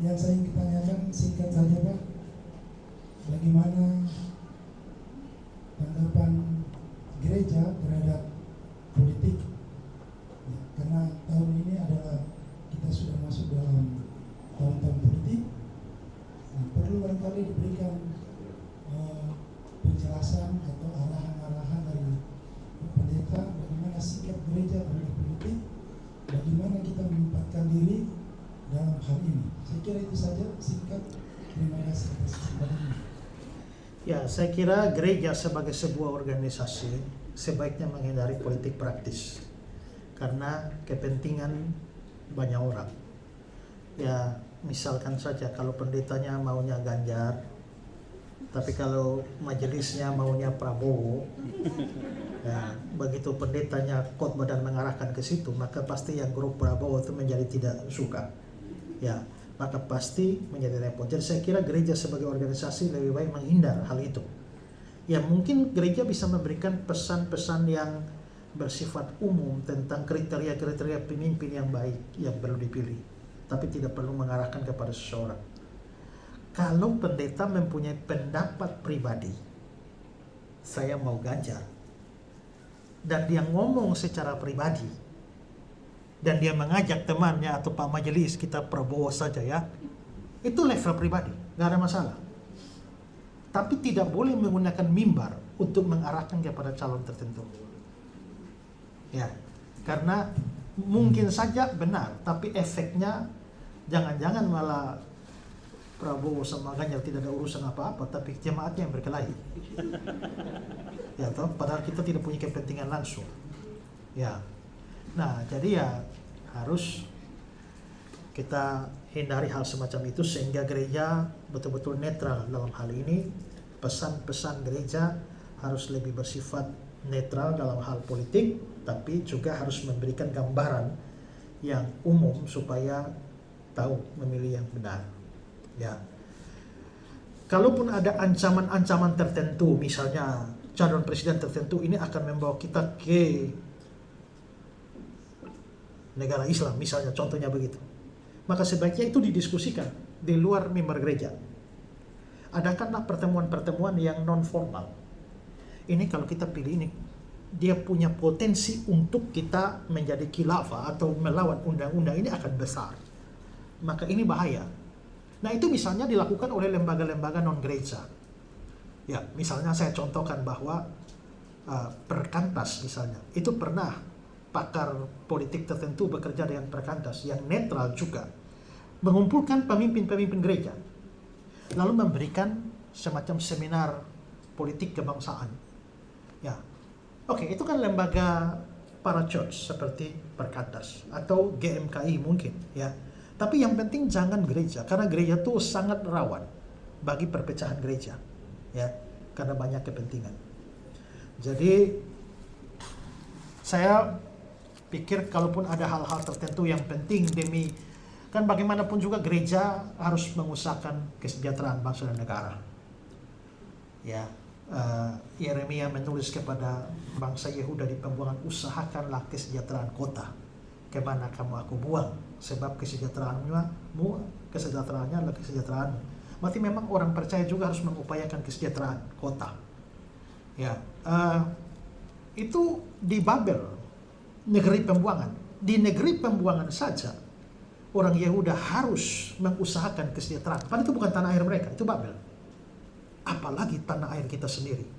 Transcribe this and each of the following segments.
Yang saya ingin tanyakan singkat saja Pak, bagaimana tanggapan gereja terhadap politik? Ya, karena tahun ini adalah kita sudah masuk dalam tahun-tahun politik. Nah, perlu barangkali diberikan penjelasan atau arahan-arahan dari pendeta bagaimana sikap gereja terhadap politik, bagaimana kita menempatkan diri dalam hal ini. Saya kira itu saja singkat. Terima kasih atas kesempatannya. Ya, saya kira gereja sebagai sebuah organisasi sebaiknya menghindari politik praktis karena kepentingan banyak orang. Ya, misalkan saja kalau pendetanya maunya Ganjar, tapi kalau majelisnya maunya Prabowo, ya, begitu pendetanya khotbah dan mengarahkan ke situ, maka pasti yang grup Prabowo itu menjadi tidak suka. Ya, maka pasti menjadi repot. Jadi saya kira gereja sebagai organisasi lebih baik menghindar hal itu. Ya, mungkin gereja bisa memberikan pesan-pesan yang bersifat umum tentang kriteria-kriteria pemimpin yang baik yang perlu dipilih, tapi tidak perlu mengarahkan kepada seseorang. Kalau pendeta mempunyai pendapat pribadi, saya mau Ganjar, dan dia ngomong secara pribadi, dan dia mengajak temannya atau Pak Majelis kita Prabowo saja ya, itu level pribadi, nggak ada masalah. Tapi tidak boleh menggunakan mimbar untuk mengarahkan kepada calon tertentu. Ya, karena mungkin saja benar, tapi efeknya jangan-jangan malah Prabowo sama Ganjar tidak ada urusan apa-apa, tapi jemaatnya yang berkelahi. Ya toh, padahal kita tidak punya kepentingan langsung. Ya. Nah, jadi ya harus kita hindari hal semacam itu sehingga gereja betul-betul netral dalam hal ini. Pesan-pesan gereja harus lebih bersifat netral dalam hal politik, tapi juga harus memberikan gambaran yang umum supaya tahu memilih yang benar. Ya, kalaupun ada ancaman-ancaman tertentu, misalnya calon presiden tertentu ini akan membawa kita ke negara Islam, misalnya contohnya begitu, maka sebaiknya itu didiskusikan di luar mimbar gereja. Adakanlah pertemuan-pertemuan yang non formal. Ini kalau kita pilih ini, dia punya potensi untuk kita menjadi khilafah atau melawan undang-undang ini akan besar. Maka ini bahaya. Nah, itu misalnya dilakukan oleh lembaga-lembaga non-gereja. Ya, misalnya saya contohkan bahwa Perkantas misalnya, itu pernah pakar politik tertentu bekerja dengan Perkantas yang netral juga, mengumpulkan pemimpin-pemimpin gereja, lalu memberikan semacam seminar politik kebangsaan. Ya, oke, itu kan lembaga para church seperti Perkantas atau GMKI mungkin, ya. Tapi yang penting jangan gereja, karena gereja itu sangat rawan bagi perpecahan gereja, ya, karena banyak kepentingan. Jadi saya pikir kalaupun ada hal-hal tertentu yang penting demi, kan bagaimanapun juga gereja harus mengusahakan kesejahteraan bangsa dan negara. Ya, Yeremia menulis kepada bangsa Yehuda di pembuangan, usahakanlah kesejahteraan kota. Kemana kamu aku buang, sebab kesejahteraannya adalah kesejahteraanmu. Berarti memang orang percaya juga harus mengupayakan kesejahteraan kota. Ya, itu di Babel, negeri pembuangan. Di negeri pembuangan saja orang Yehuda harus mengusahakan kesejahteraan. Padahal itu bukan tanah air mereka, itu Babel. Apalagi tanah air kita sendiri.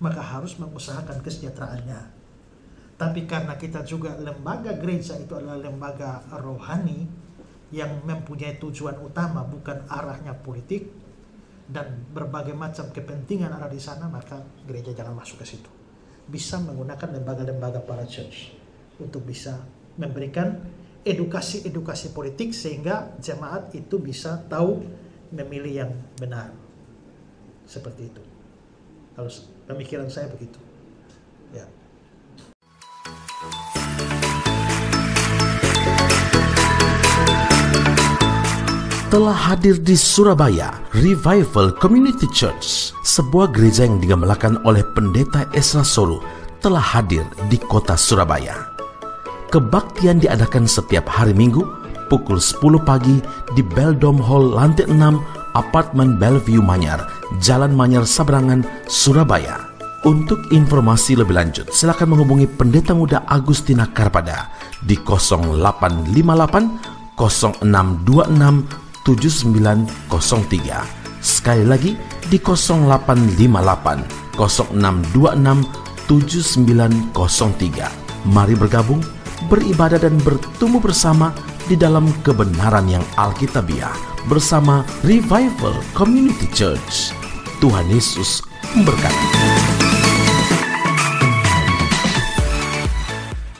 Maka harus mengusahakan kesejahteraannya. Tapi karena kita juga lembaga gereja itu adalah lembaga rohani yang mempunyai tujuan utama bukan arahnya politik dan berbagai macam kepentingan ada di sana, maka gereja jangan masuk ke situ. Bisa menggunakan lembaga-lembaga para church untuk bisa memberikan edukasi-edukasi politik sehingga jemaat itu bisa tahu memilih yang benar. Seperti itu. Kalau pemikiran saya begitu. Ya. Telah hadir di Surabaya Revival Community Church, sebuah gereja yang digamelkan oleh Pendeta Esra Solo, telah hadir di kota Surabaya. Kebaktian diadakan setiap hari Minggu pukul 10 pagi di Beldom Hall lantai 6 Apartemen Bellevue Manyar, Jalan Manyar Sabrangan, Surabaya. Untuk informasi lebih lanjut, silakan menghubungi Pendeta Muda Agustina Karpada di 0858 0626 7903. Sekali lagi di 0858 0626 7903. Mari bergabung, beribadah dan bertumbuh bersama di dalam kebenaran yang alkitabiah bersama Revival Community Church. Tuhan Yesus memberkati.